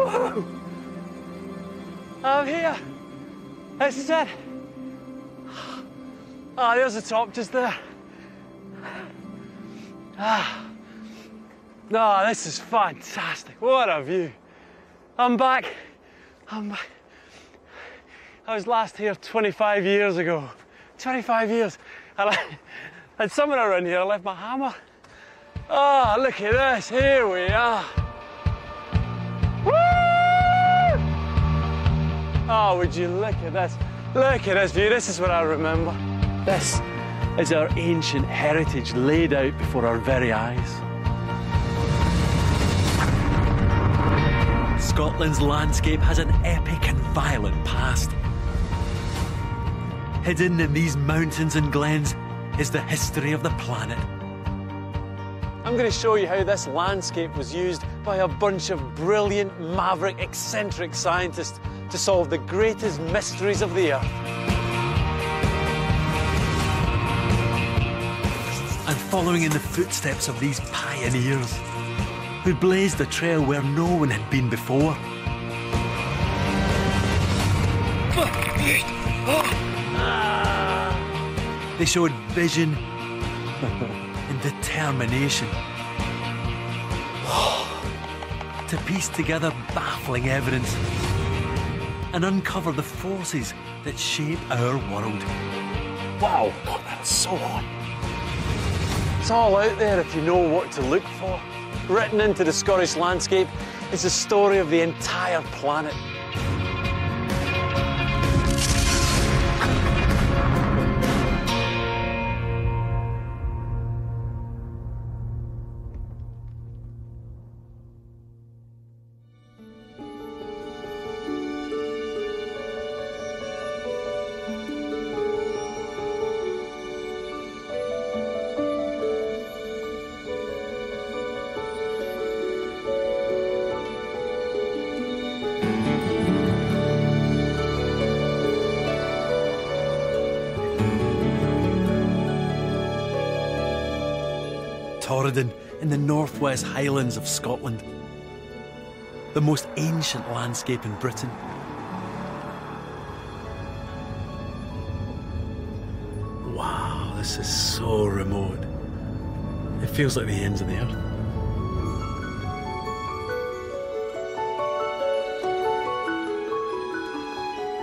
Woo! I'm here. This is it. Ah, there's the top just there. Ah. No, this is fantastic. What a view. I'm back. I'm back. I was last here 25 years ago. 25 years. And somewhere around here I left my hammer. Ah, look at this. Here we are. Woo! Oh, would you look at this? Look at this view. This is what I remember. This is our ancient heritage laid out before our very eyes. Scotland's landscape has an epic and violent past. Hidden in these mountains and glens is the history of the planet. I'm going to show you how this landscape was used by a bunch of brilliant, maverick, eccentric scientists to solve the greatest mysteries of the Earth. And following in the footsteps of these pioneers, who blazed a trail where no one had been before. They showed vision and determination to piece together baffling evidence and uncover the forces that shape our world. Wow, God, that's so hot. It's all out there if you know what to look for. Written into the Scottish landscape is the story of the entire planet. Torridon in the northwest Highlands of Scotland, the most ancient landscape in Britain. Wow, this is so remote. It feels like the ends of the earth.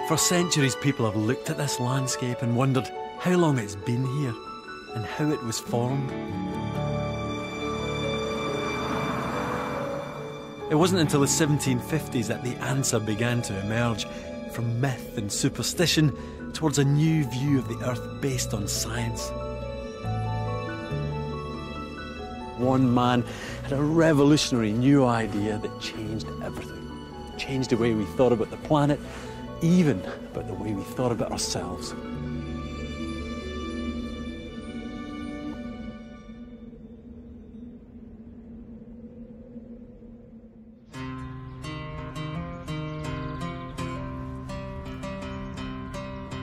For centuries, people have looked at this landscape and wondered how long it's been here and how it was formed. It wasn't until the 1750s that the answer began to emerge from myth and superstition towards a new view of the Earth based on science. One man had a revolutionary new idea that changed everything. Changed the way we thought about the planet, even about the way we thought about ourselves.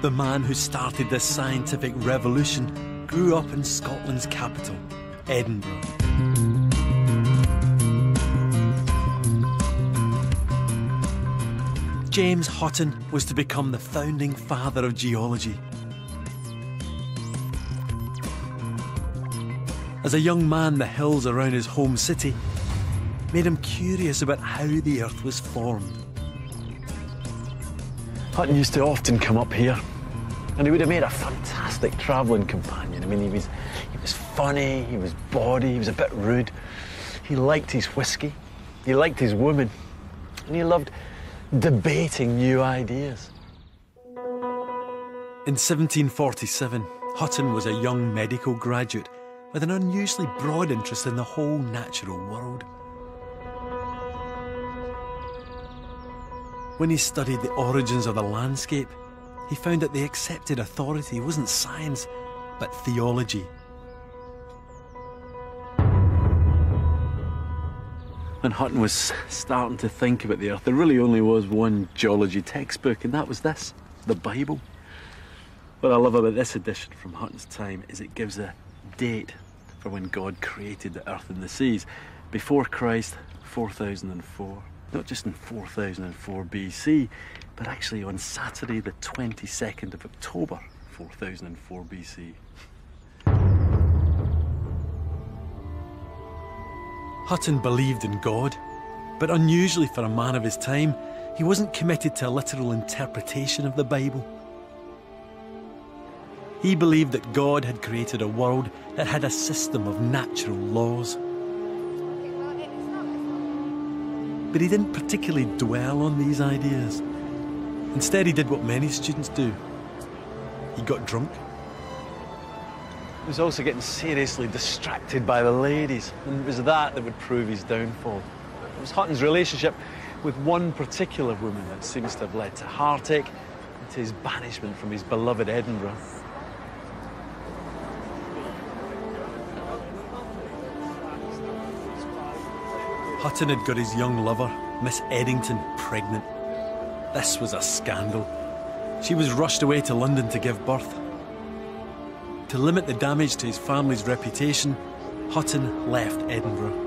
The man who started this scientific revolution grew up in Scotland's capital, Edinburgh. James Hutton was to become the founding father of geology. As a young man, the hills around his home city made him curious about how the Earth was formed. Hutton used to often come up here, and he would have made a fantastic travelling companion. I mean, he was funny, he was bawdy, he was a bit rude. He liked his whiskey, he liked his woman, and he loved debating new ideas. In 1747, Hutton was a young medical graduate with an unusually broad interest in the whole natural world. When he studied the origins of the landscape, he found that the accepted authority wasn't science, but theology. When Hutton was starting to think about the Earth, there really only was one geology textbook, and that was this, the Bible. What I love about this edition from Hutton's time is it gives a date for when God created the earth and the seas. Before Christ, 4004. not just in 4004 BC, but actually on Saturday the 22nd of October 4004 BC. Hutton believed in God, but unusually for a man of his time, he wasn't committed to a literal interpretation of the Bible. He believed that God had created a world that had a system of natural laws. But he didn't particularly dwell on these ideas. Instead, he did what many students do. He got drunk. He was also getting seriously distracted by the ladies, and it was that would prove his downfall. It was Hutton's relationship with one particular woman that seems to have led to heartache and to his banishment from his beloved Edinburgh. Hutton had got his young lover, Miss Eddington, pregnant. This was a scandal. She was rushed away to London to give birth. To limit the damage to his family's reputation, Hutton left Edinburgh.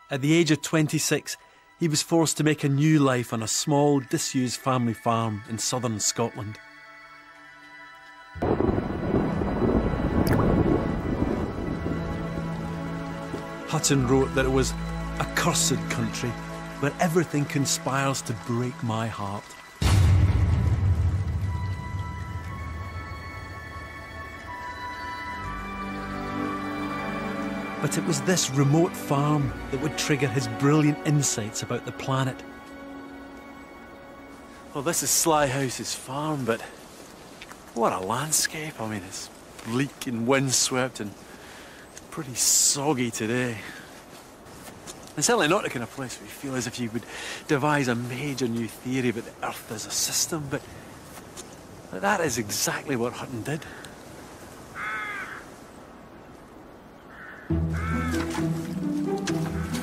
At the age of 26, he was forced to make a new life on a small, disused family farm in southern Scotland. Hutton wrote that it was a cursed country where everything conspires to break my heart. But it was this remote farm that would trigger his brilliant insights about the planet. Well, this is Sly House's farm, but what a landscape. I mean, it's bleak and windswept and pretty soggy today. It's certainly not the kind of place where you feel as if you would devise a major new theory about the Earth as a system, but that is exactly what Hutton did.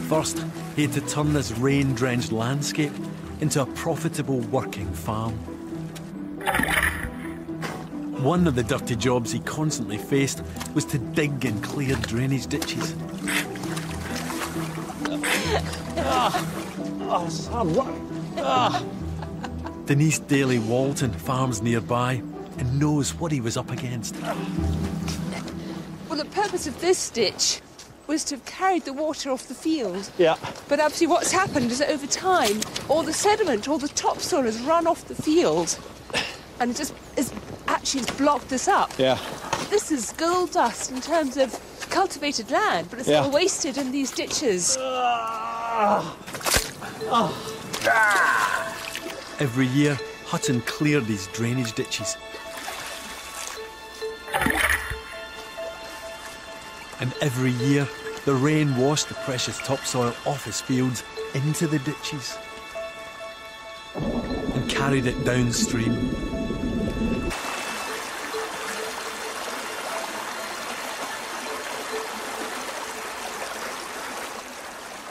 First, he had to turn this rain-drenched landscape into a profitable working farm. One of the dirty jobs he constantly faced was to dig and clear drainage ditches. It's hard work. Denise Daly Walton farms nearby and knows what he was up against. Well, the purpose of this ditch was to have carried the water off the field. Yeah. But actually what's happened is that over time, all the sediment, all the topsoil has run off the field and just has blocked this up. Yeah. This is gold dust in terms of cultivated land, but it's all wasted in these ditches. Every year, Hutton cleared these drainage ditches. And every year, the rain washed the precious topsoil off his fields into the ditches and carried it downstream.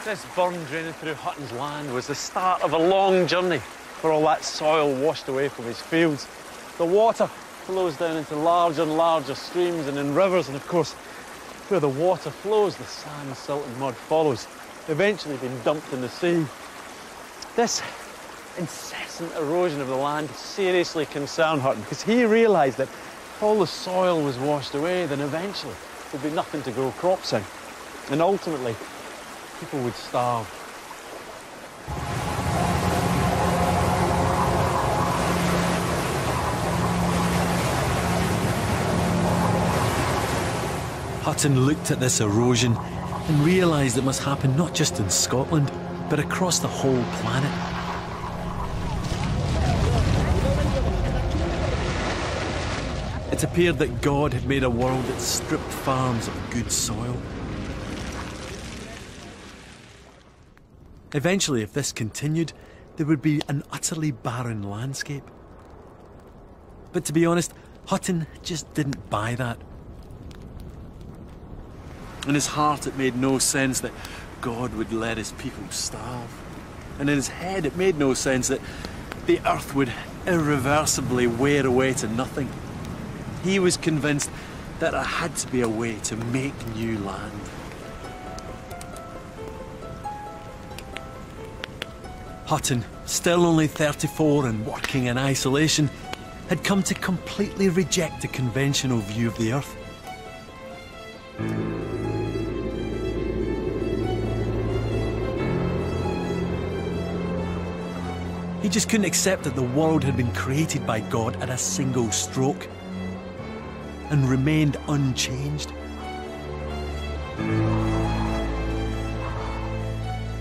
This burn draining through Hutton's land was the start of a long journey where all that soil washed away from his fields. The water flows down into larger and larger streams and in rivers, and of course, where the water flows, the sand, silt and mud follows, eventually being dumped in the sea. This incessant erosion of the land seriously concerned Hutton, because he realised that if all the soil was washed away, then eventually there'd be nothing to grow crops in. And ultimately, people would starve. Hutton looked at this erosion and realised it must happen not just in Scotland, but across the whole planet. It appeared that God had made a world that stripped farms of good soil. Eventually, if this continued, there would be an utterly barren landscape. But to be honest, Hutton just didn't buy that. In his heart, it made no sense that God would let his people starve. And in his head, it made no sense that the earth would irreversibly wear away to nothing. He was convinced that there had to be a way to make new land. Hutton, still only 34 and working in isolation, had come to completely reject the conventional view of the Earth. He just couldn't accept that the world had been created by God at a single stroke and remained unchanged.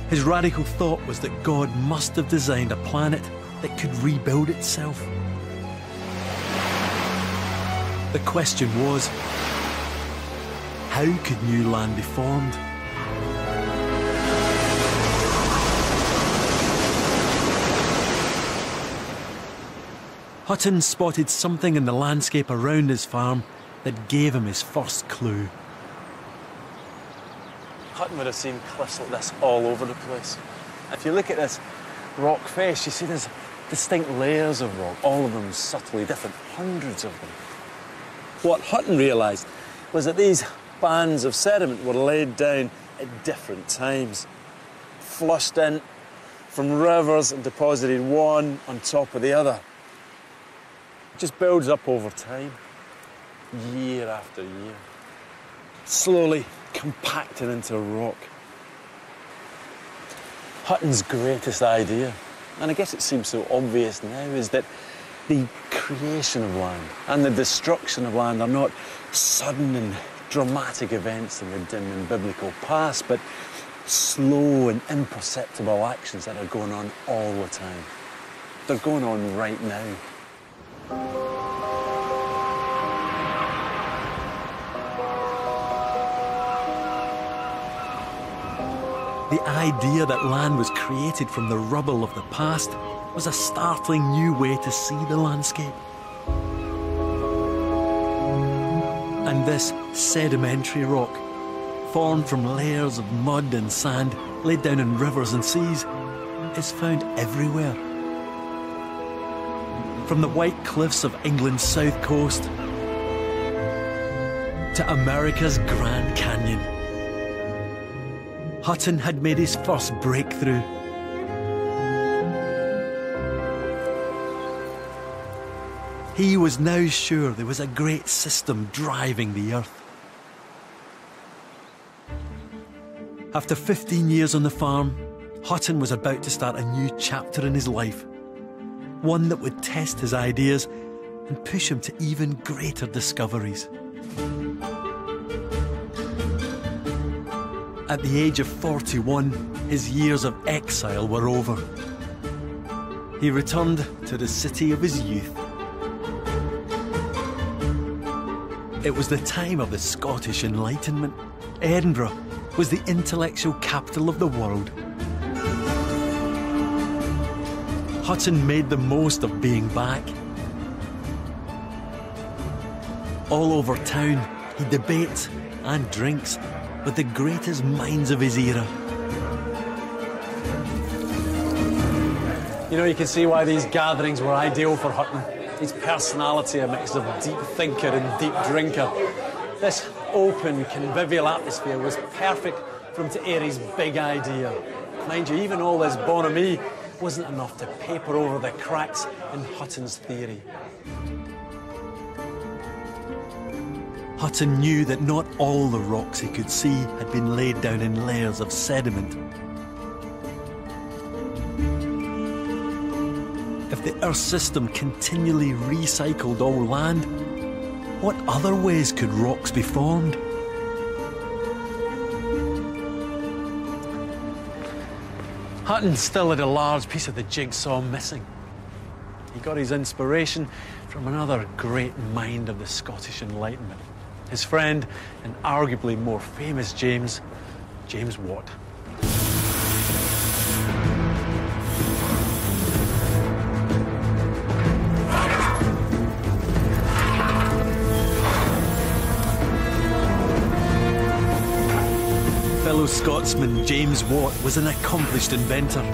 His radical thought was that God must have designed a planet that could rebuild itself. The question was, how could new land be formed? Hutton spotted something in the landscape around his farm that gave him his first clue. Hutton would have seen cliffs like this all over the place. If you look at this rock face, you see there's distinct layers of rock, all of them subtly different, hundreds of them. What Hutton realised was that these bands of sediment were laid down at different times, flushed in from rivers and deposited one on top of the other. It just builds up over time, year after year, slowly compacting into rock. Hutton's greatest idea, and I guess it seems so obvious now, is that the creation of land and the destruction of land are not sudden and dramatic events in the dim and biblical past, but slow and imperceptible actions that are going on all the time. They're going on right now. The idea that land was created from the rubble of the past was a startling new way to see the landscape. And this sedimentary rock, formed from layers of mud and sand laid down in rivers and seas, is found everywhere. From the white cliffs of England's south coast to America's Grand Canyon, Hutton had made his first breakthrough. He was now sure there was a great system driving the Earth. After 15 years on the farm, Hutton was about to start a new chapter in his life. One that would test his ideas and push him to even greater discoveries. At the age of 41, his years of exile were over. He returned to the city of his youth. It was the time of the Scottish Enlightenment. Edinburgh was the intellectual capital of the world. Hutton made the most of being back. All over town, he debates and drinks with the greatest minds of his era. You know, you can see why these gatherings were ideal for Hutton. His personality, a mix of deep thinker and deep drinker. This open, convivial atmosphere was perfect for him to air his big idea. Mind you, even all this bonhomie wasn't enough to paper over the cracks in Hutton's theory. Hutton knew that not all the rocks he could see had been laid down in layers of sediment. If the Earth system continually recycled all land, what other ways could rocks be formed? Hutton still had a large piece of the jigsaw missing. He got his inspiration from another great mind of the Scottish Enlightenment. His friend and arguably more famous James Watt. Fellow Scotsman James Watt was an accomplished inventor.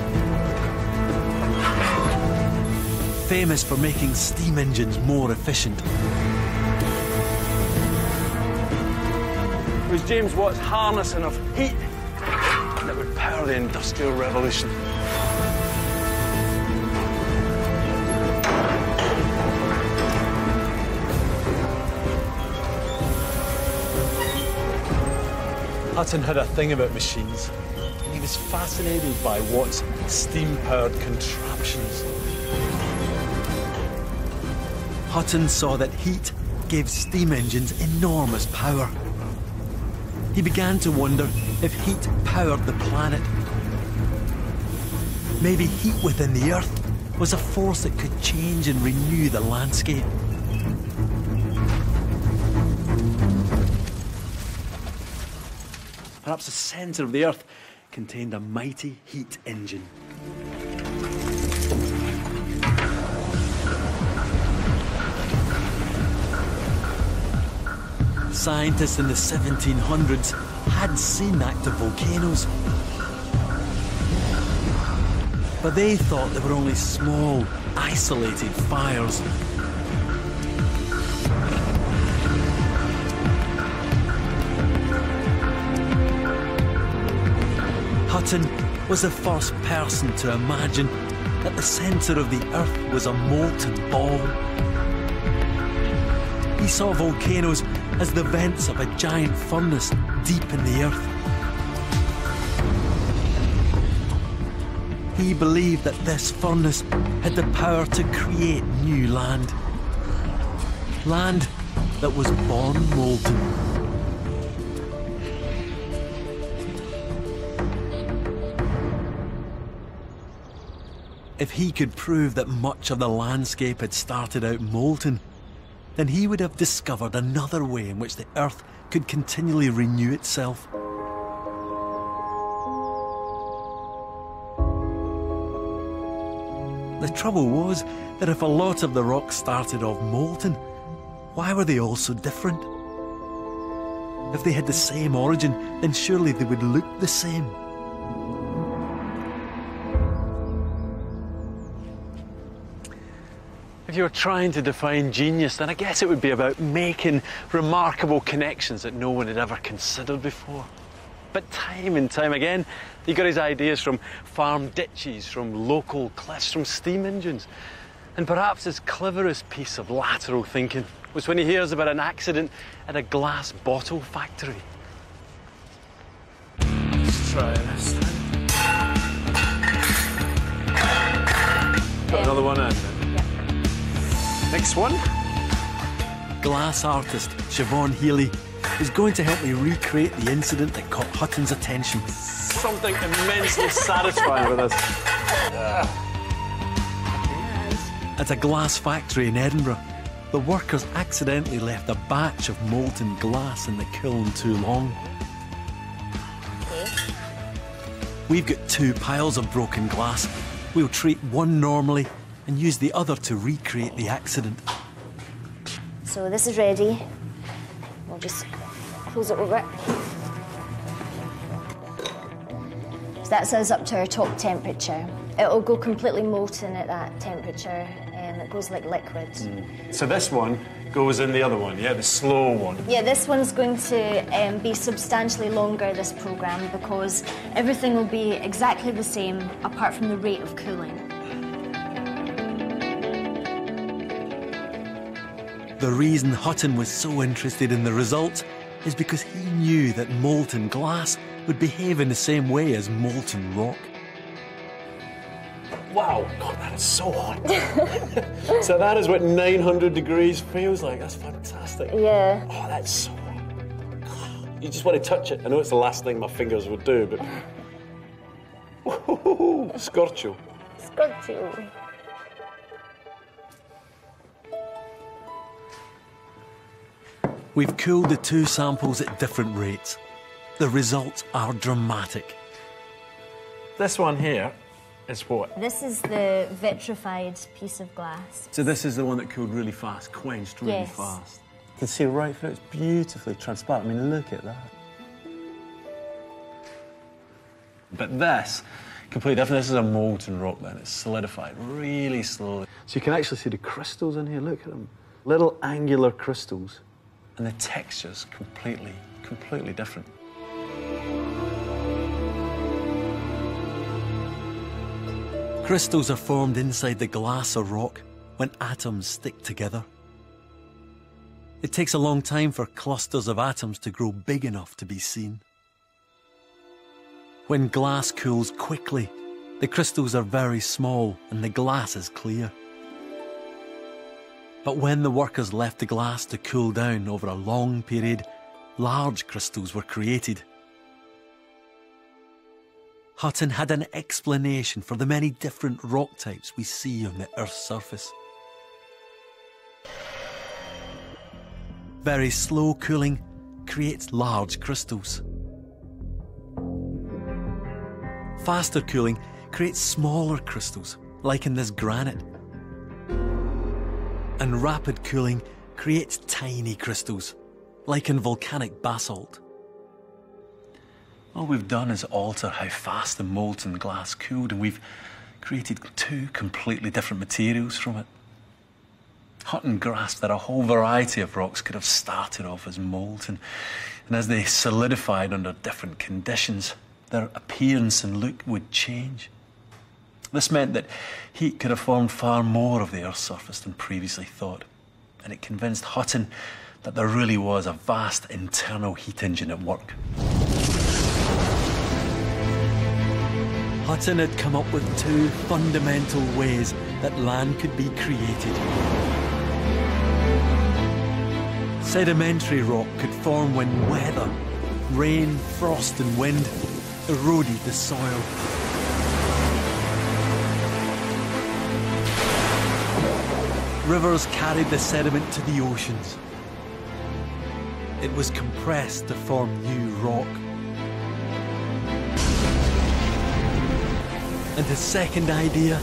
Famous for making steam engines more efficient. It was James Watt's harnessing of heat that would power the Industrial Revolution. Hutton had a thing about machines, and he was fascinated by Watt's steam-powered contraptions. Hutton saw that heat gave steam engines enormous power. He began to wonder if heat powered the planet. Maybe heat within the Earth was a force that could change and renew the landscape. Perhaps the centre of the Earth contained a mighty heat engine. Scientists in the 1700s had seen active volcanoes, but they thought they were only small, isolated fires. Hutton was the first person to imagine that the centre of the Earth was a molten ball. He saw volcanoes as the vents of a giant furnace deep in the Earth. He believed that this furnace had the power to create new land. Land that was born molten. If he could prove that much of the landscape had started out molten, then he would have discovered another way in which the Earth could continually renew itself. The trouble was that if a lot of the rocks started off molten, why were they all so different? If they had the same origin, then surely they would look the same. If you were trying to define genius, then I guess it would be about making remarkable connections that no one had ever considered before. But time and time again, he got his ideas from farm ditches, from local cliffs, from steam engines. And perhaps his cleverest piece of lateral thinking was when he hears about an accident at a glass bottle factory. Let's try this then. Got another one in. Next one. Glass artist Siobhan Healy is going to help me recreate the incident that caught Hutton's attention. Something immensely satisfying with this. At a glass factory in Edinburgh, the workers accidentally left a batch of molten glass in the kiln too long. We've got 2 piles of broken glass. We'll treat one normally and use the other to recreate the accident. So this is ready. We'll just close it over. So that's us up to our top temperature. It'll go completely molten at that temperature, and it goes like liquid. So this one goes in the other one, yeah, the slow one. Yeah, this one's going to be substantially longer, this programme, because everything will be exactly the same apart from the rate of cooling. The reason Hutton was so interested in the results is because he knew that molten glass would behave in the same way as molten rock. Wow, God, that is so hot. So that is what 900 degrees feels like. That's fantastic. Yeah. Oh, that's so hot. You just want to touch it. I know it's the last thing my fingers would do, but... Woohoo, scorcho. Scorcho. We've cooled the 2 samples at different rates. The results are dramatic. This one here is what? This is the vitrified piece of glass. So this is the one that cooled really fast, quenched really fast. You can see right through it. It's beautifully transparent. I mean, look at that. But this, completely different. This is a molten rock then. It's solidified really slowly. So you can actually see the crystals in here. Look at them. Little angular crystals. And the texture's completely different. Crystals are formed inside the glass or rock when atoms stick together. It takes a long time for clusters of atoms to grow big enough to be seen. When glass cools quickly, the crystals are very small and the glass is clear. But when the workers left the glass to cool down over a long period, large crystals were created. Hutton had an explanation for the many different rock types we see on the Earth's surface. Very slow cooling creates large crystals. Faster cooling creates smaller crystals, like in this granite. And rapid cooling creates tiny crystals, like in volcanic basalt. All we've done is alter how fast the molten glass cooled, and we've created two completely different materials from it. Hutton grasped that a whole variety of rocks could have started off as molten, and as they solidified under different conditions, their appearance and look would change. This meant that heat could have formed far more of the Earth's surface than previously thought, and it convinced Hutton that there really was a vast internal heat engine at work. Hutton had come up with two fundamental ways that land could be created. Sedimentary rock could form when weather, rain, frost and wind eroded the soil. Rivers carried the sediment to the oceans. It was compressed to form new rock. And the second idea,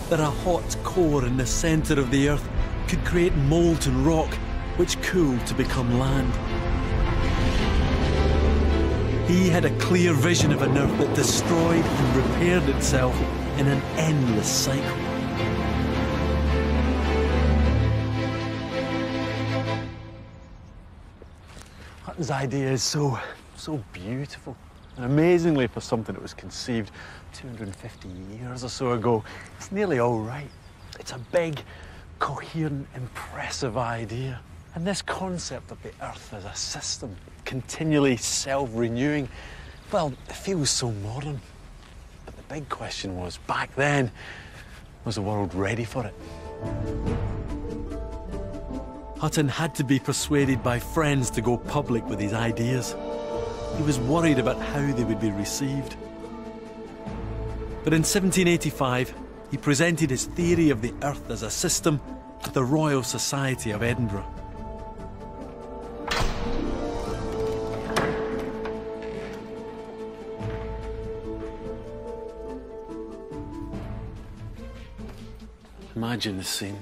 that a hot core in the centre of the Earth could create molten rock which cooled to become land. He had a clear vision of an Earth that destroyed and repaired itself in an endless cycle. Hutton's idea is so beautiful. And amazingly, for something that was conceived 250 years or so ago, it's nearly all right. It's a big, coherent, impressive idea. And this concept of the Earth as a system, continually self-renewing, well, it feels so modern. But the big question was, back then, was the world ready for it? Hutton had to be persuaded by friends to go public with his ideas. He was worried about how they would be received. But in 1785, he presented his theory of the Earth as a system at the Royal Society of Edinburgh. Imagine the scene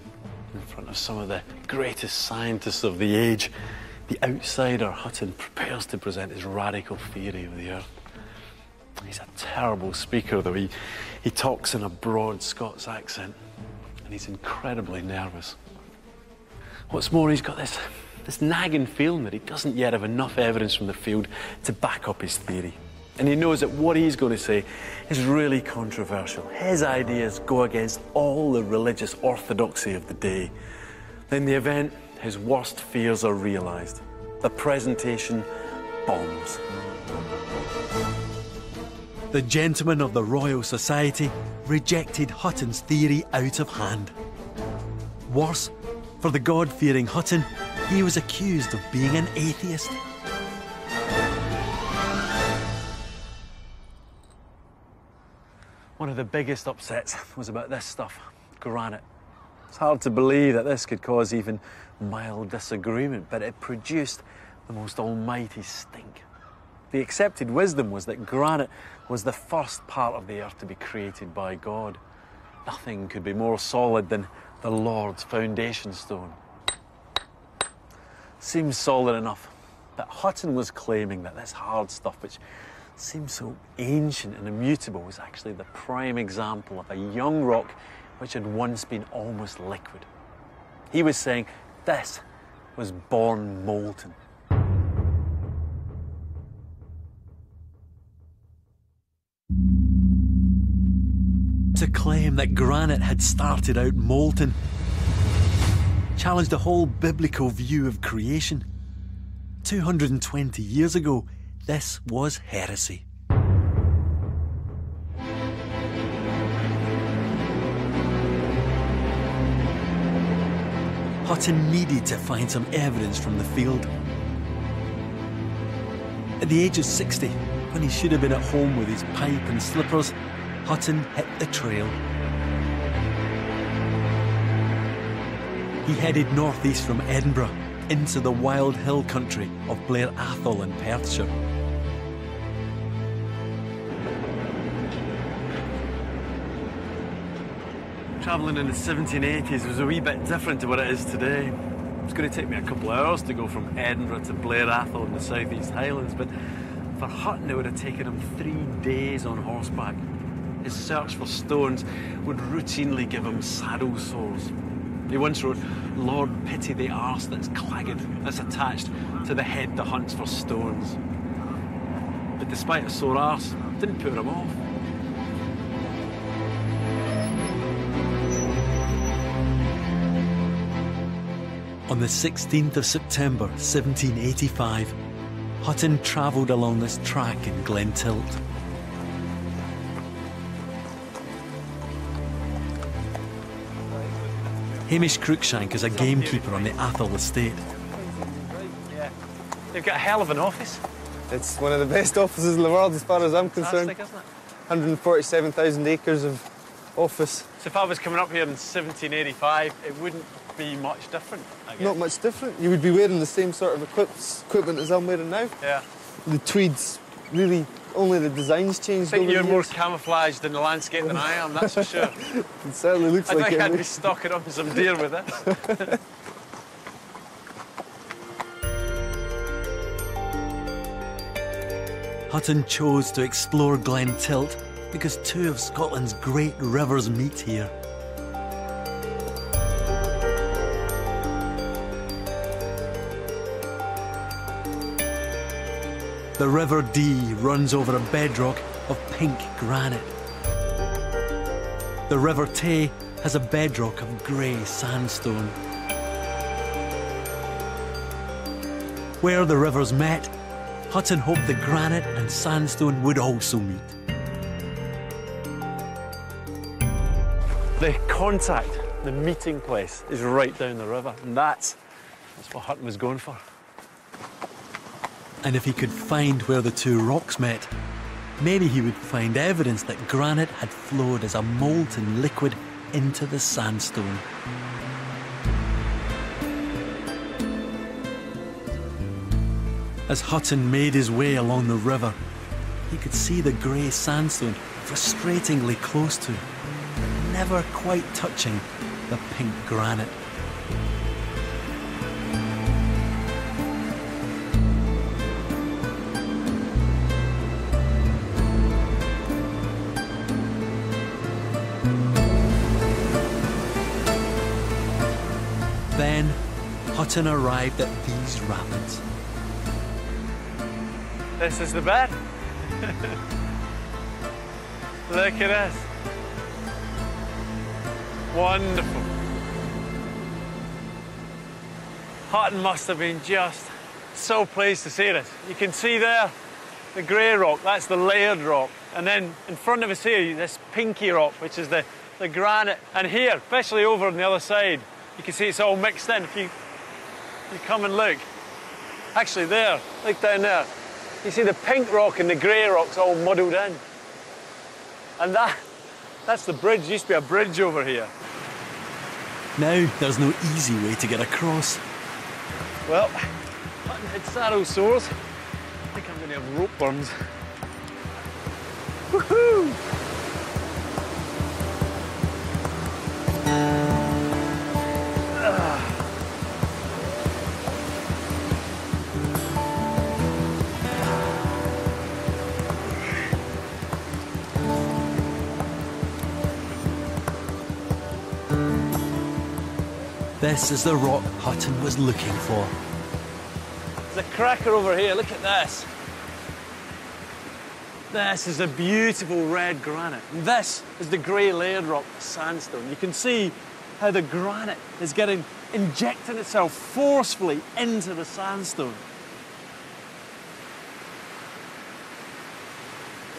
in front of some of the greatest scientists of the age. The outsider Hutton prepares to present his radical theory of the Earth. He's a terrible speaker, though. He talks in a broad Scots accent, and he's incredibly nervous. What's more, he's got this nagging feeling that he doesn't yet have enough evidence from the field to back up his theory. And he knows that what he's going to say is really controversial. His ideas go against all the religious orthodoxy of the day. In the event, his worst fears are realised. The presentation bombs. The gentlemen of the Royal Society rejected Hutton's theory out of hand. Worse, for the God-fearing Hutton, he was accused of being an atheist. One of the biggest upsets was about this stuff, granite. It's hard to believe that this could cause even mild disagreement, but it produced the most almighty stink. The accepted wisdom was that granite was the first part of the Earth to be created by God. Nothing could be more solid than the Lord's foundation stone. Seems solid enough, but Hutton was claiming that this hard stuff, which seemed so ancient and immutable, was actually the prime example of a young rock which had once been almost liquid. He was saying this was born molten. To claim that granite had started out molten challenged the whole biblical view of creation. 220 years ago, this was heresy. Hutton needed to find some evidence from the field. At the age of 60, when he should have been at home with his pipe and slippers, Hutton hit the trail. He headed northeast from Edinburgh into the wild hill country of Blair Athol in Perthshire. Travelling in the 1780s was a wee bit different to what it is today. It was going to take me a couple of hours to go from Edinburgh to Blair Athol in the southeast Highlands, but for Hutton it would have taken him 3 days on horseback. His search for stones would routinely give him saddle sores. He once wrote, "Lord, pity the arse that's clagged, that's attached to the head that hunts for stones." But despite a sore arse, it didn't put him off. On the 16th of September 1785, Hutton travelled along this track in Glentilt. Hamish Cruikshank is a gamekeeper on the Athol estate. Yeah, they've got a hell of an office. It's one of the best offices in the world as far as I'm concerned. Fantastic, isn't it? 147,000 acres of office. So if I was coming up here in 1785, it wouldn't be much different, I guess. Not much different. You would be wearing the same sort of equipment as I'm wearing now. Yeah. The tweeds, really, only the design's changed I think over you're the more years. camouflaged in the landscape than I am, that's for sure. It certainly looks I like think it. I'd be stocking up some deer with this. Hutton chose to explore Glentilt because two of Scotland's great rivers meet here. The River Dee runs over a bedrock of pink granite. The River Tay has a bedrock of grey sandstone. Where the rivers met, Hutton hoped the granite and sandstone would also meet. The contact, the meeting place, is right down the river, and that's what Hutton was going for. And if he could find where the two rocks met, maybe he would find evidence that granite had flowed as a molten liquid into the sandstone. As Hutton made his way along the river, he could see the grey sandstone frustratingly close to, but never quite touching the pink granite. Then Hutton arrived at these rapids. This is the bed. Look at this. Wonderful. Hutton must have been just so pleased to see this. You can see there the grey rock, that's the layered rock. And then in front of us here, this pinky rock, which is the granite. And here, especially over on the other side, you can see it's all mixed in. If you come and look. Actually there, look down there. You see the pink rock and the grey rock's all muddled in. And that's the bridge. There used to be a bridge over here. Now there's no easy way to get across. Well, Hutton had saddle sores. I think I'm going to have rope burns. Woohoo! This is the rock Hutton was looking for. There's a cracker over here, look at this. This is a beautiful red granite. And this is the grey layered rock sandstone. You can see how the granite is injecting itself forcefully into the sandstone.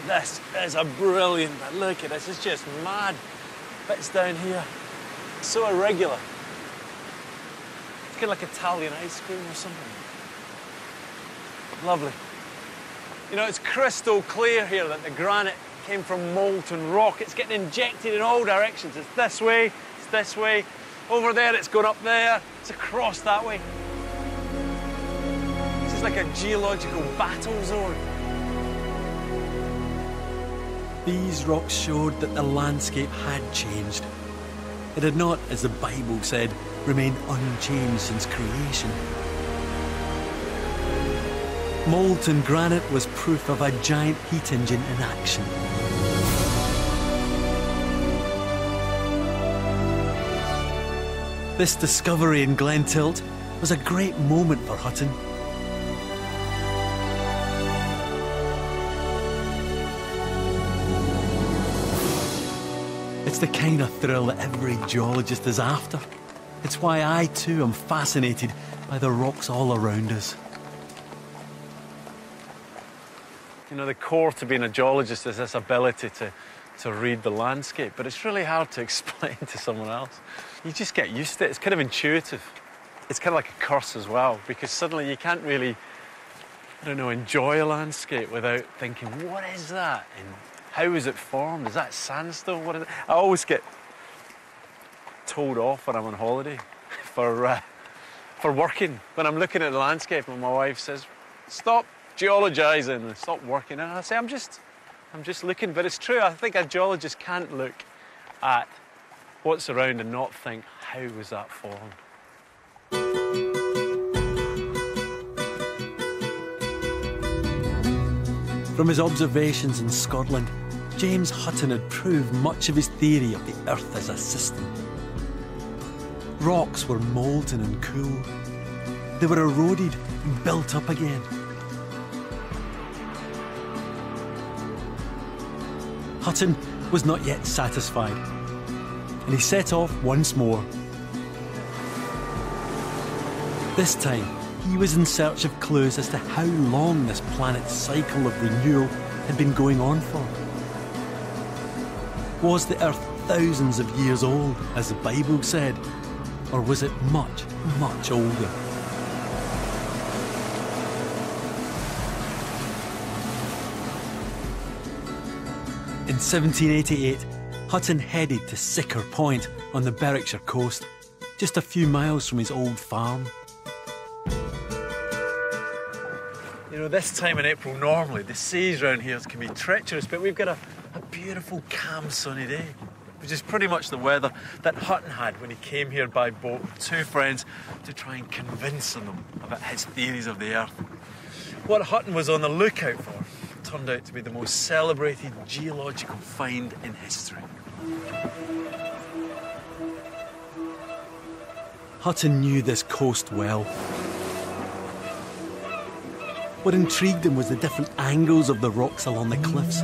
This is a brilliant bit. Look at this, it's just mad. Bits down here, so irregular. It's kind of like Italian ice cream or something. Lovely. You know, it's crystal clear here that the granite came from molten rock. It's getting injected in all directions. It's this way, it's this way. Over there, it's going up there. It's across that way. This is like a geological battle zone. These rocks showed that the landscape had changed. It had not, as the Bible said, remained unchanged since creation. Molten granite was proof of a giant heat engine in action. This discovery in Glentilt was a great moment for Hutton. It's the kind of thrill that every geologist is after. It's why I too am fascinated by the rocks all around us. You know, the core to being a geologist is this ability to read the landscape, but it's really hard to explain to someone else. You just get used to it. It's kind of intuitive. It's kind of like a curse as well, because suddenly you can't really, I don't know, enjoy a landscape without thinking, what is that? And how is it formed? Is that sandstone? What is it? I always get told off when I'm on holiday for working. When I'm looking at the landscape and my wife says, stop geologising and stop working. And I say, I'm just looking. But it's true. I think a geologist can't look at what's around and not think, how was that formed? From his observations in Scotland, James Hutton had proved much of his theory of the Earth as a system. Rocks were molten and cool. They were eroded and built up again. Hutton was not yet satisfied, and he set off once more. This time, he was in search of clues as to how long this planet's cycle of renewal had been going on for. Was the Earth thousands of years old, as the Bible said, or was it much, much older? In 1788, Hutton headed to Sicker Point on the Berwickshire coast, just a few miles from his old farm. You know, this time in April, normally, the seas around here can be treacherous, but we've got a beautiful, calm, sunny day, which is pretty much the weather that Hutton had when he came here by boat with two friends to try and convince them about his theories of the Earth. What Hutton was on the lookout for turned out to be the most celebrated geological find in history. Hutton knew this coast well. What intrigued him was the different angles of the rocks along the cliffs.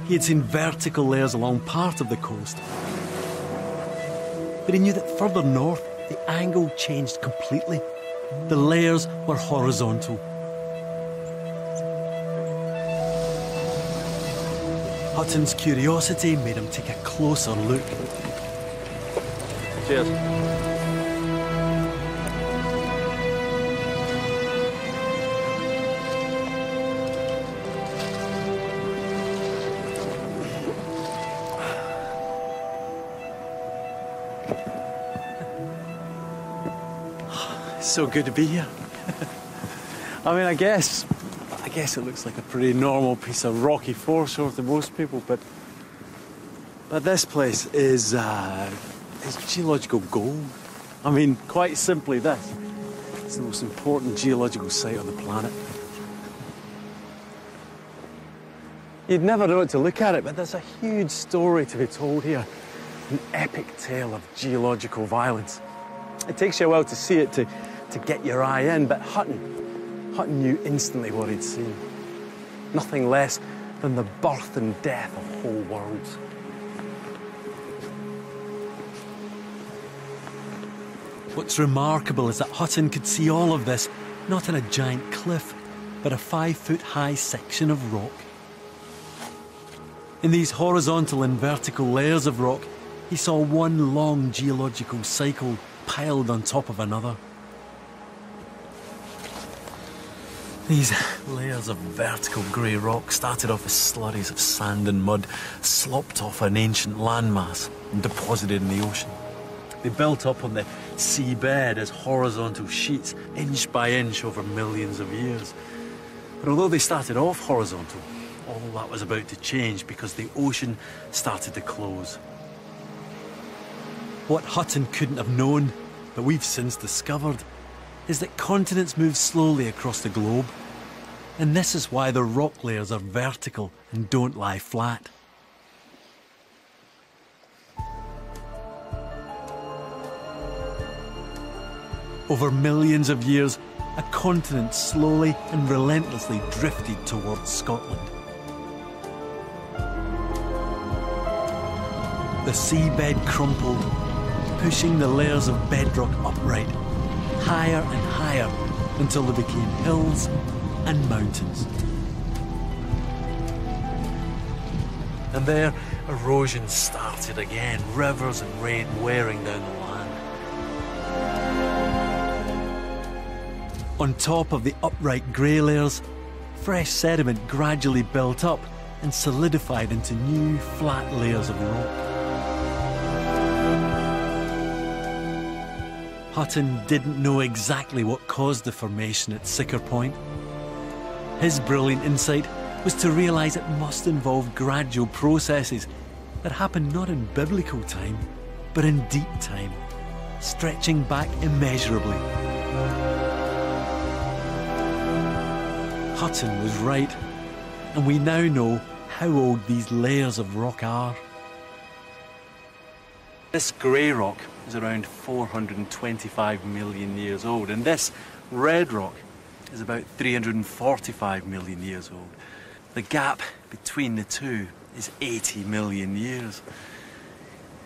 He had seen vertical layers along part of the coast, but he knew that further north the angle changed completely. The layers were horizontal. Hutton's curiosity made him take a closer look. Cheers. So good to be here. I mean, I guess it looks like a pretty normal piece of rocky foreshore to most people, but this place is geological gold. I mean, quite simply this. It's the most important geological site on the planet. You'd never know it to look at it, but there's a huge story to be told here. An epic tale of geological violence. It takes you a while to see it, to get your eye in, but Hutton knew instantly what he'd seen. Nothing less than the birth and death of whole worlds. What's remarkable is that Hutton could see all of this, not in a giant cliff, but a 5-foot-high section of rock. In these horizontal and vertical layers of rock, he saw one long geological cycle piled on top of another. These layers of vertical grey rock started off as slurries of sand and mud slopped off an ancient landmass and deposited in the ocean. They built up on the seabed as horizontal sheets, inch by inch over millions of years. But although they started off horizontal, all that was about to change because the ocean started to close. What Hutton couldn't have known, but we've since discovered, is that continents move slowly across the globe. And this is why the rock layers are vertical and don't lie flat. Over millions of years, a continent slowly and relentlessly drifted towards Scotland. The seabed crumpled, pushing the layers of bedrock upright, higher and higher, until they became hills and mountains. And there, erosion started again, rivers and rain wearing down the land. On top of the upright grey layers, fresh sediment gradually built up and solidified into new, flat layers of rock. Hutton didn't know exactly what caused the formation at Siccar Point. His brilliant insight was to realise it must involve gradual processes that happen not in biblical time, but in deep time, stretching back immeasurably. Hutton was right, and we now know how old these layers of rock are. This grey rock is around 425 million years old, and this red rock is about 345 million years old. The gap between the two is 80 million years.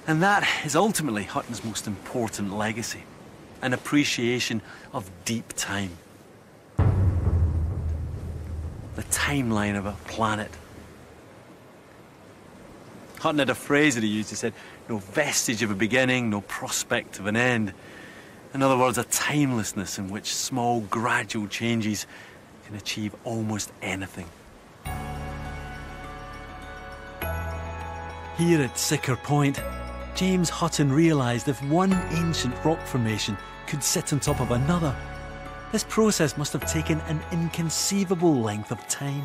And that is ultimately Hutton's most important legacy, an appreciation of deep time. The timeline of a planet. Hutton had a phrase that he used. He said, no vestige of a beginning, no prospect of an end. In other words, a timelessness in which small, gradual changes can achieve almost anything. Here at Siccar Point, James Hutton realised if one ancient rock formation could sit on top of another, this process must have taken an inconceivable length of time.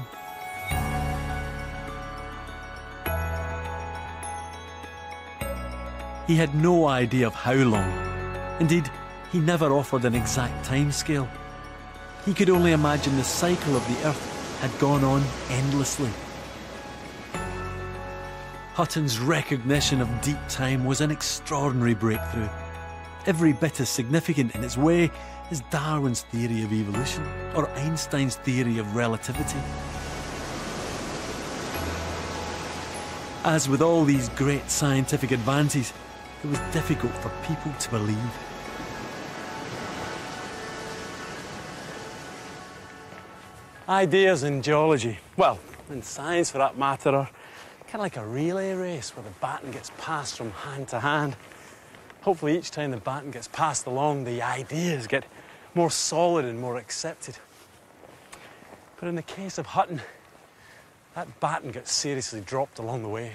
He had no idea of how long. Indeed, he never offered an exact timescale. He could only imagine the cycle of the Earth had gone on endlessly. Hutton's recognition of deep time was an extraordinary breakthrough, every bit as significant in its way as Darwin's theory of evolution or Einstein's theory of relativity. As with all these great scientific advances, it was difficult for people to believe. Ideas in geology, well, in science for that matter, are kind of like a relay race where the baton gets passed from hand to hand. Hopefully each time the baton gets passed along, the ideas get more solid and more accepted. But in the case of Hutton, that baton gets seriously dropped along the way.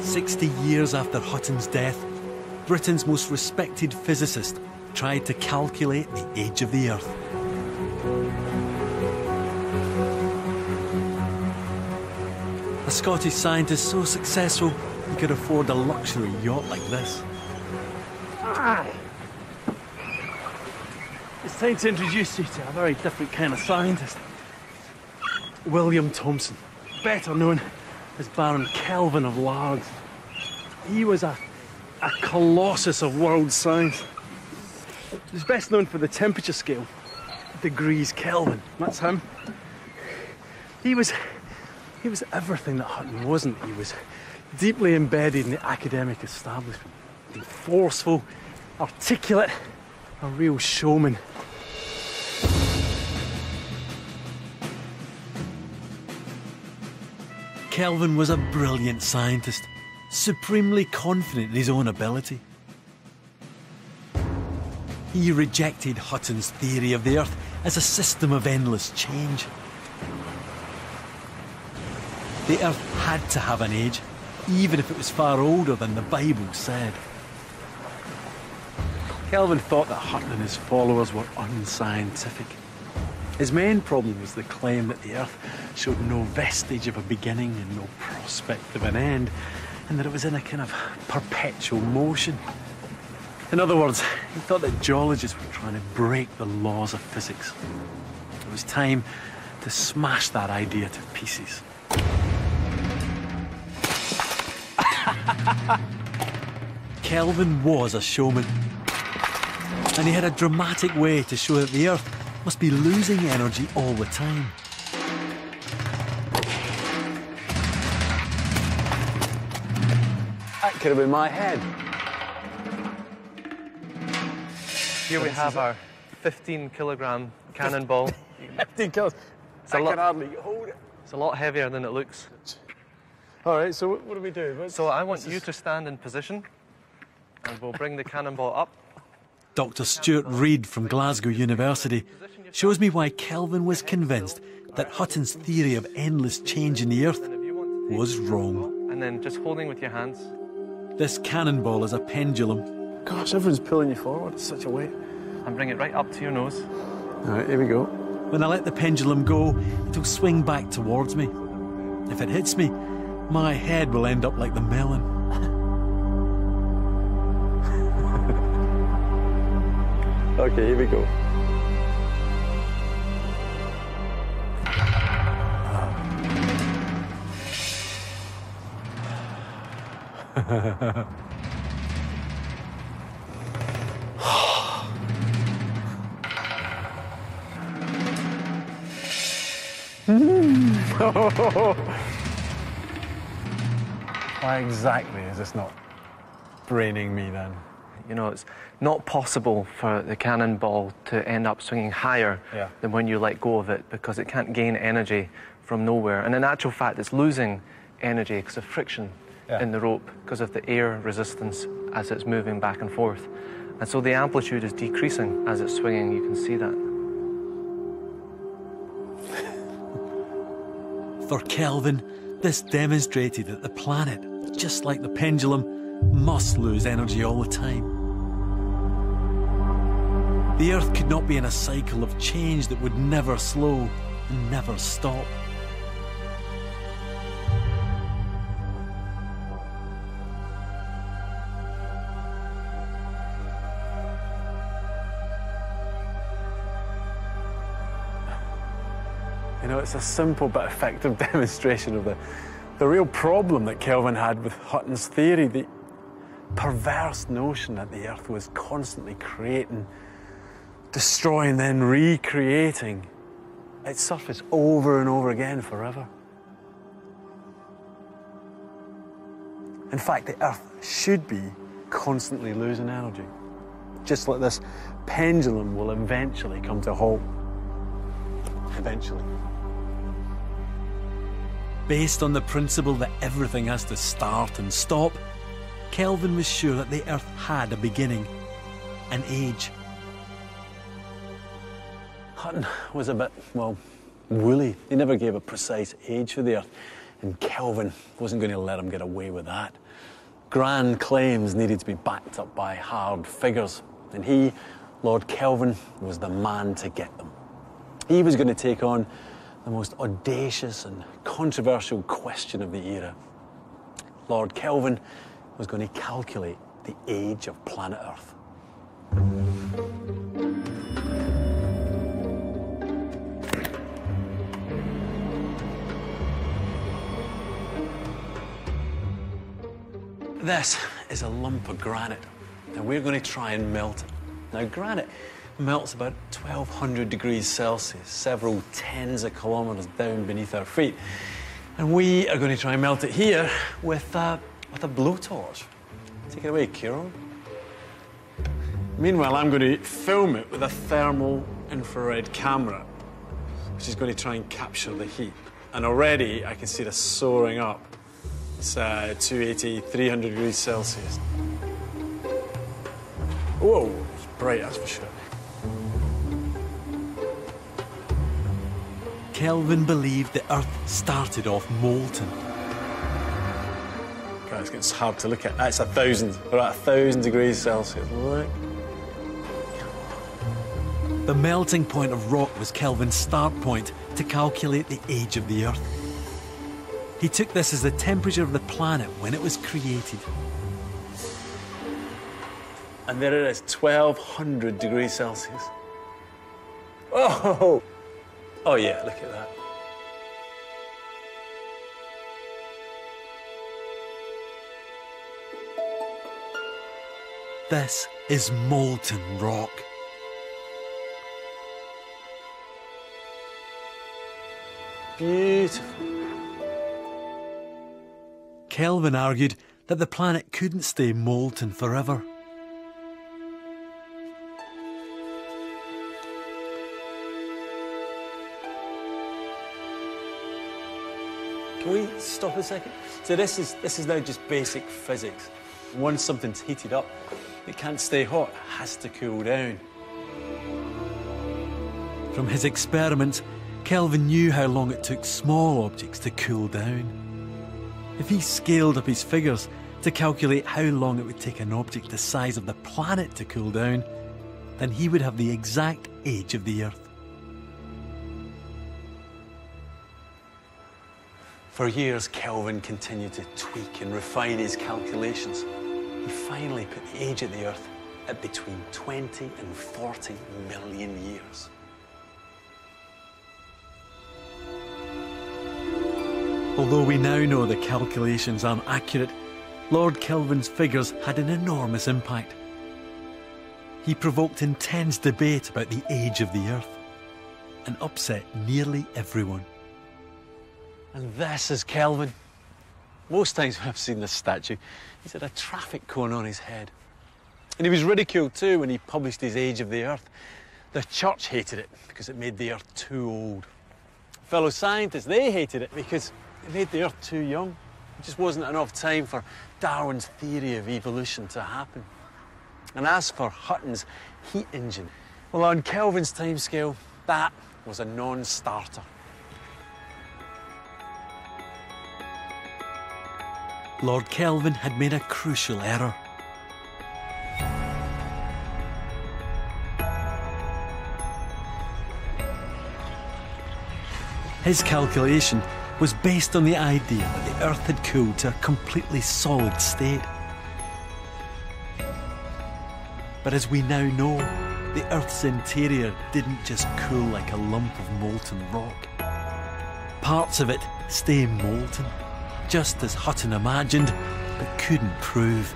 "60 years after Hutton's death, Britain's most respected physicist tried to calculate the age of the Earth. A Scottish scientist so successful he could afford a luxury yacht like this. It's time to introduce you to a very different kind of scientist. William Thomson, better known as Baron Kelvin of Largs. He was a colossus of world science. He's best known for the temperature scale, degrees Kelvin. That's him. He was everything that Hutton wasn't. He was deeply embedded in the academic establishment. Forceful, articulate, A real showman. Kelvin was a brilliant scientist, supremely confident in his own ability. He rejected Hutton's theory of the Earth as a system of endless change. The Earth had to have an age, even if it was far older than the Bible said. Kelvin thought that Hutton and his followers were unscientific. His main problem was the claim that the Earth showed no vestige of a beginning and no prospect of an end, and that it was in a kind of perpetual motion. In other words, he thought that geologists were trying to break the laws of physics. It was time to smash that idea to pieces. Kelvin was a showman, and he had a dramatic way to show that the Earth must be losing energy all the time. That could have been my head. Here we have our 15-kilogram cannonball. 15 kilos. I can hardly hold it. It's a lot heavier than it looks. All right, so what do we do? So I want you to stand in position, and we'll bring the cannonball up. Dr. Stuart Reid from Glasgow University shows me why Kelvin was convinced that Hutton's theory of endless change in the Earth was wrong. And then just holding with your hands. This cannonball is a pendulum. Gosh, everyone's pulling you forward. It's such a weight. And bring it right up to your nose. All right, here we go. When I let the pendulum go, it'll swing back towards me. If it hits me, my head will end up like the melon. Okay, here we go. Why exactly is this not braining me then? You know, it's not possible for the cannonball to end up swinging higher than when you let go of it, because it can't gain energy from nowhere. And in actual fact, it's losing energy because of friction in the rope, because of the air resistance as it's moving back and forth. And so the amplitude is decreasing as it's swinging. You can see that. For Kelvin, this demonstrated that the planet, just like the pendulum, must lose energy all the time. The Earth could not be in a cycle of change that would never slow and never stop. You know, it's a simple but effective demonstration of the real problem that Kelvin had with Hutton's theory, the perverse notion that the Earth was constantly creating, destroying, then recreating its surface over and over again forever. In fact, the Earth should be constantly losing energy, just like this pendulum will eventually come to a halt. Eventually. Based on the principle that everything has to start and stop, Kelvin was sure that the Earth had a beginning, an age. Hutton was a bit, well, woolly. He never gave a precise age for the Earth, and Kelvin wasn't going to let him get away with that. Grand claims needed to be backed up by hard figures, and he, Lorde Kelvin, was the man to get them. He was going to take on the most audacious and controversial question of the era. Lorde Kelvin was going to calculate the age of planet Earth. This is a lump of granite, and we're going to try and melt it. Now, granite melts about 1200 degrees Celsius, several tens of kilometres down beneath our feet. And we are going to try and melt it here with a blowtorch. Take it away, Kieran. Meanwhile, I'm going to film it with a thermal infrared camera, which is going to try and capture the heat. And already I can see it soaring up. It's 280, 300 degrees Celsius. Whoa, it's bright, that's for sure. Kelvin believed the Earth started off molten. God, it's hard to look at. That's 1,000. We're at 1,000 degrees Celsius. Look. The melting point of rock was Kelvin's start point to calculate the age of the Earth. He took this as the temperature of the planet when it was created. And there it is, 1,200 degrees Celsius. Oh! Oh yeah, look at that. This is molten rock. Beautiful. Kelvin argued that the planet couldn't stay molten forever. Can we stop a second? So this is now just basic physics. Once something's heated up, it can't stay hot, it has to cool down. From his experiments, Kelvin knew how long it took small objects to cool down. If he scaled up his figures to calculate how long it would take an object the size of the planet to cool down, then he would have the exact age of the Earth. For years, Kelvin continued to tweak and refine his calculations. He finally put the age of the Earth at between 20 and 40 million years. Although we now know the calculations aren't accurate, Lorde Kelvin's figures had an enormous impact. He provoked intense debate about the age of the Earth and upset nearly everyone. And this is Kelvin. Most times when I've seen this statue, he's had a traffic cone on his head. And he was ridiculed too when he published his age of the Earth. The church hated it because it made the Earth too old. Fellow scientists, they hated it because it made the Earth too young. It just wasn't enough time for Darwin's theory of evolution to happen. And as for Hutton's heat engine, well, on Kelvin's timescale, that was a non-starter. Lorde Kelvin had made a crucial error. His calculation was based on the idea that the Earth had cooled to a completely solid state. But as we now know, the Earth's interior didn't just cool like a lump of molten rock. Parts of it stay molten, just as Hutton imagined, but couldn't prove.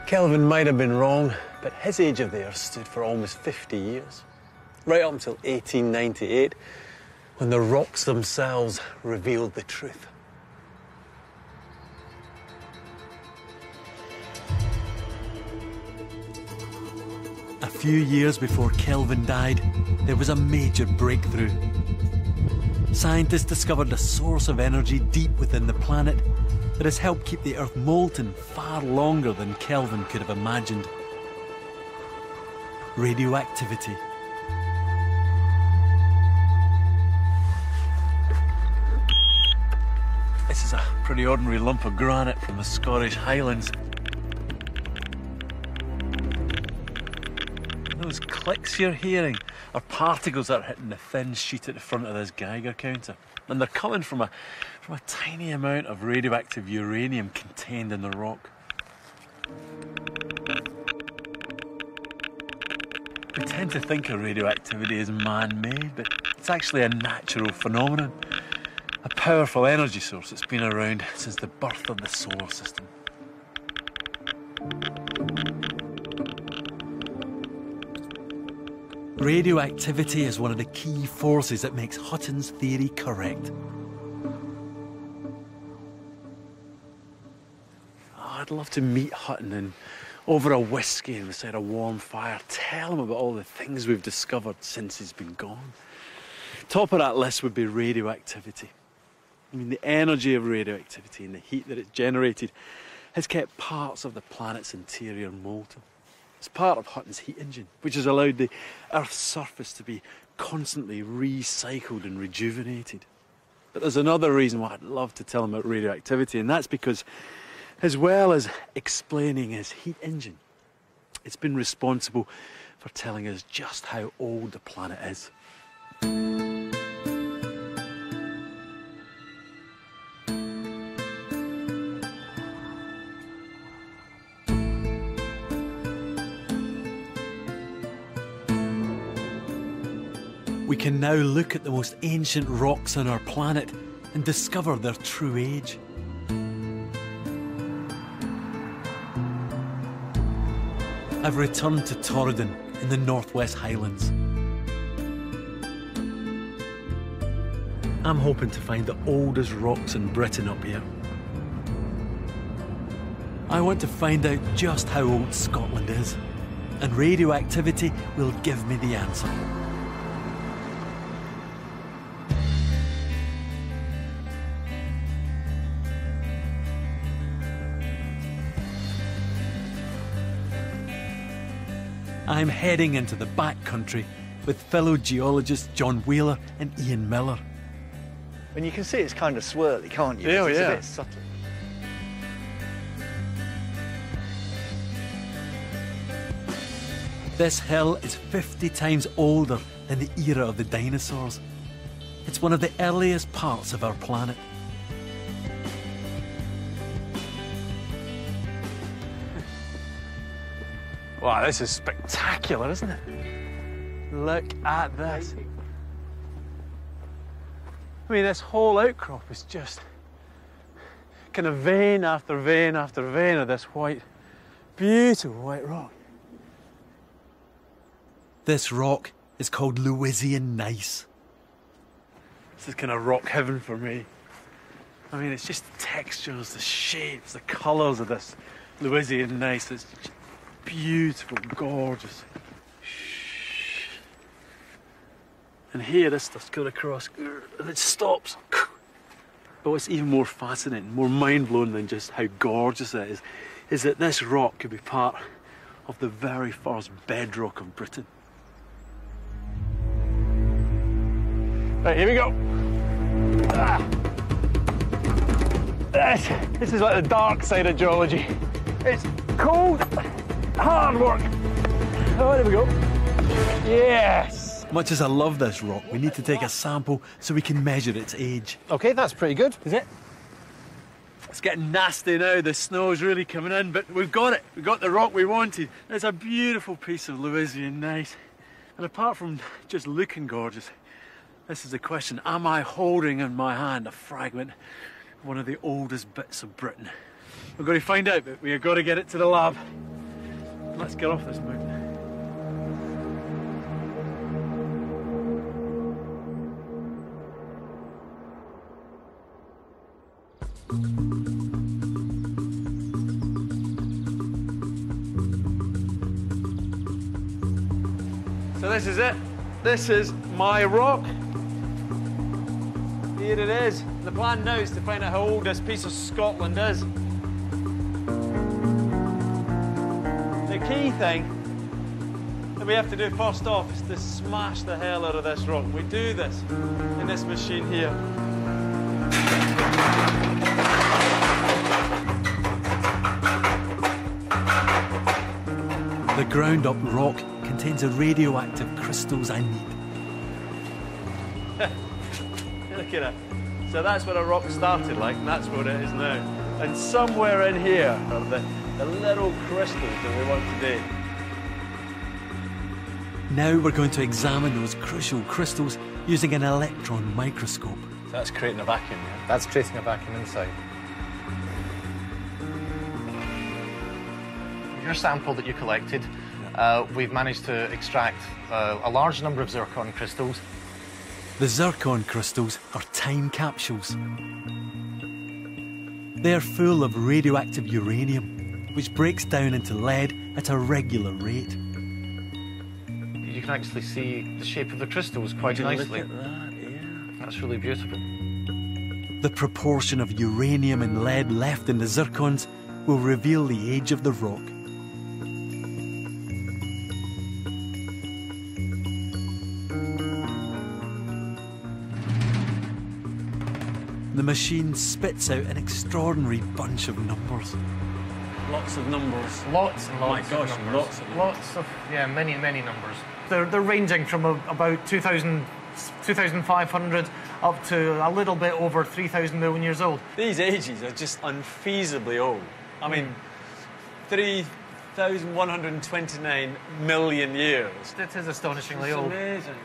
Kelvin might have been wrong, but his age of the Earth stood for almost 50 years. Right up until 1898, when the rocks themselves revealed the truth. A few years before Kelvin died, there was a major breakthrough. Scientists discovered a source of energy deep within the planet that has helped keep the Earth molten far longer than Kelvin could have imagined. Radioactivity. This is a pretty ordinary lump of granite from the Scottish Highlands. Those clicks you're hearing are particles that are hitting the thin sheet at the front of this Geiger counter. And they're coming from a tiny amount of radioactive uranium contained in the rock. We tend to think of radioactivity as man-made, but it's actually a natural phenomenon. A powerful energy source that's been around since the birth of the solar system. Radioactivity is one of the key forces that makes Hutton's theory correct. Oh, I'd love to meet Hutton and over a whiskey and beside a warm fire, tell him about all the things we've discovered since he's been gone. Top of that list would be radioactivity. I mean, the energy of radioactivity and the heat that it generated has kept parts of the planet's interior molten. It's part of Hutton's heat engine, which has allowed the Earth's surface to be constantly recycled and rejuvenated. But there's another reason why I'd love to tell him about radioactivity, and that's because, as well as explaining his heat engine, it's been responsible for telling us just how old the planet is. We can now look at the most ancient rocks on our planet and discover their true age. I've returned to Torridon in the Northwest Highlands. I'm hoping to find the oldest rocks in Britain up here. I want to find out just how old Scotland is, and radioactivity will give me the answer. I'm heading into the backcountry with fellow geologists John Wheeler and Ian Miller. And you can see it's kind of swirly, can't you? Yeah, it's yeah. a bit subtle. This hill is 50 times older than the era of the dinosaurs. It's one of the earliest parts of our planet. Wow, this is spectacular, isn't it? Look at this. I mean, this whole outcrop is just kind of vein after vein after vein of this white, beautiful white rock. This rock is called Lewisian gneiss. This is kind of rock heaven for me. I mean, it's just the textures, the shapes, the colours of this Lewisian gneiss. It's beautiful, gorgeous. And here this stuff's going across and it stops. But what's even more fascinating, more mind-blowing than just how gorgeous it is that this rock could be part of the very first bedrock of Britain. Right, here we go. This is like the dark side of geology. It's cold, hard work. Oh, there we go. Yes. Much as I love this rock, we need to take a sample so we can measure its age. OK, that's pretty good. Is it? It's getting nasty now, the snow's really coming in, but we've got it. We've got the rock we wanted. It's a beautiful piece of Lewisian gneiss. And apart from just looking gorgeous, this is the question: am I holding in my hand a fragment of one of the oldest bits of Britain? We're going to find out, but we've got to get it to the lab. Let's get off this mountain. So this is it. This is my rock. Here it is. The plan now is to find out how old this piece of Scotland is. The key thing that we have to do first off is to smash the hell out of this rock. We do this in this machine here. The ground-up rock contains the radioactive crystals I need. Look at it. So that's what a rock started like, and that's what it is now. And somewhere in here are the little crystals that we want today. Now we're going to examine those crucial crystals using an electron microscope. So that's creating a vacuum, yeah? That's creating a vacuum inside. Your sample that you collected, we've managed to extract a large number of zircon crystals. The zircon crystals are time capsules. They're full of radioactive uranium. which breaks down into lead at a regular rate. You can actually see the shape of the crystals quite nicely. Look at that, yeah. That's really beautiful. The proportion of uranium and lead left in the zircons will reveal the age of the rock. The machine spits out an extraordinary bunch of numbers. Lots of numbers. Lots and lots My gosh, of numbers. lots of numbers. Lots of, yeah, many, many numbers. They're ranging from about 2,500 up to a little bit over 3,000 million years old. These ages are just unfeasibly old. I mean, 3,129 million years. It is astonishingly It's old. amazing.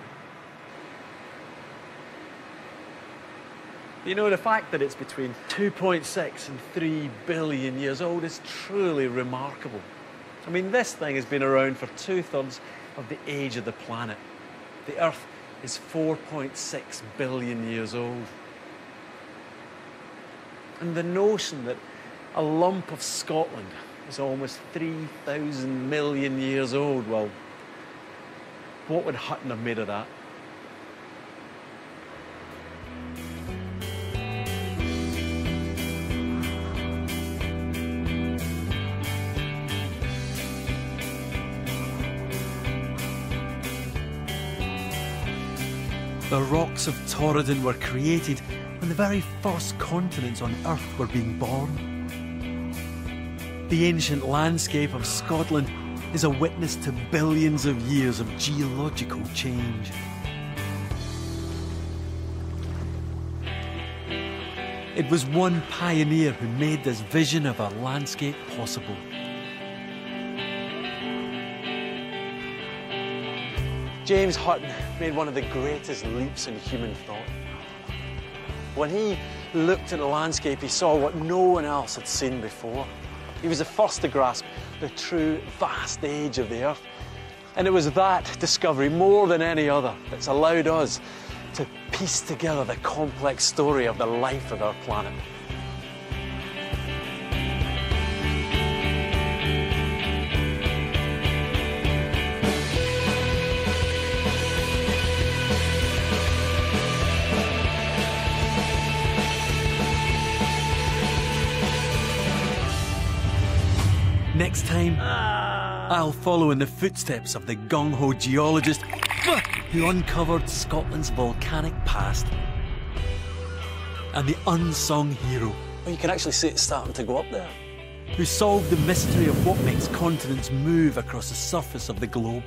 You know, the fact that it's between 2.6 and 3 billion years old is truly remarkable. I mean, this thing has been around for 2/3 of the age of the planet. The Earth is 4.6 billion years old. And the notion that a lump of Scotland is almost 3,000 million years old, well, what would Hutton have made of that? The rocks of Torridon were created when the very first continents on Earth were being born. The ancient landscape of Scotland is a witness to billions of years of geological change. It was one pioneer who made this vision of a landscape possible. James Hutton made one of the greatest leaps in human thought. When he looked at the landscape, he saw what no one else had seen before. He was the first to grasp the true vast age of the Earth. And it was that discovery, more than any other, that's allowed us to piece together the complex story of the life of our planet. Next time, I'll follow in the footsteps of the gung-ho geologist who uncovered Scotland's volcanic past, and the unsung hero Well, you can actually see it starting to go up there. who solved the mystery of what makes continents move across the surface of the globe.